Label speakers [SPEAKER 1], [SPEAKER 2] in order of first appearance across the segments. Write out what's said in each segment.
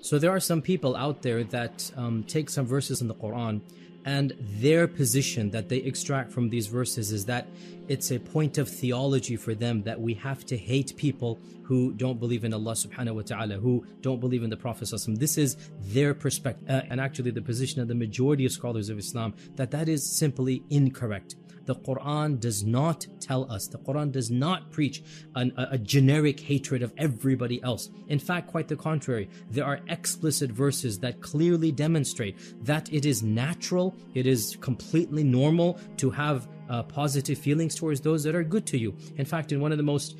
[SPEAKER 1] So there are some people out there that take some verses in the Quran, and their position that they extract from these verses is that it's a point of theology for them that we have to hate people who don't believe in Allah subhanahu wa ta'ala, who don't believe in the Prophet sallallahu alaihi wasallam. This is their perspective, and actually the position of the majority of scholars of Islam, that is simply incorrect. The Quran does not tell us, the Quran does not preach a generic hatred of everybody else. In fact, quite the contrary. There are explicit verses that clearly demonstrate that it is natural, it is completely normal to have positive feelings towards those that are good to you. In fact, in one of the most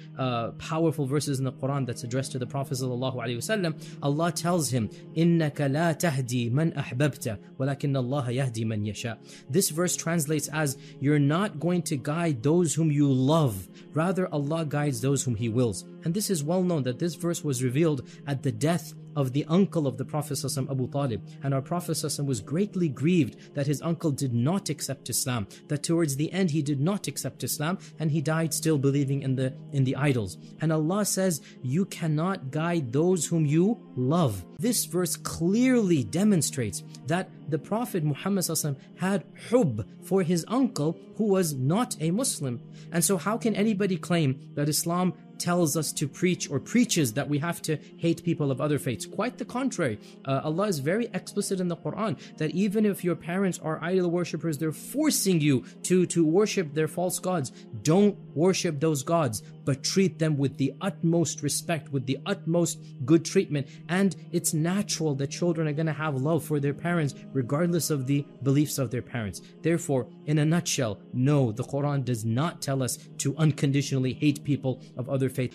[SPEAKER 1] powerful verses in the Quran that's addressed to the Prophet ﷺ, Allah tells him, إِنَّكَ لَا تَهْدِي مَنْ أَحْبَبْتَ وَلَكِنَّ اللَّهَ يَهْدِي مَنْ يَشَاءُ. This verse translates as, you're not going to guide those whom you love, rather Allah guides those whom He wills. And this is well known that this verse was revealed at the death of the uncle of the Prophet ﷺ, Abu Talib. And our Prophet ﷺ was greatly grieved that his uncle did not accept Islam, that towards the end he did not accept Islam, and he died still believing in the idols. And Allah says, you cannot guide those whom you love. This verse clearly demonstrates that the Prophet Muhammad ﷺ had hub for his uncle who was not a Muslim. And so how can anybody claim that Islam tells us to preach or preaches that we have to hate people of other faiths? Quite the contrary. Allah is very explicit in the Quran that even if your parents are idol worshippers, they're forcing you to worship their false gods. Don't worship those gods, but treat them with the utmost respect, with the utmost good treatment. And it's natural that children are going to have love for their parents regardless of the beliefs of their parents. Therefore, in a nutshell, no, the Quran does not tell us to unconditionally hate people of other faith.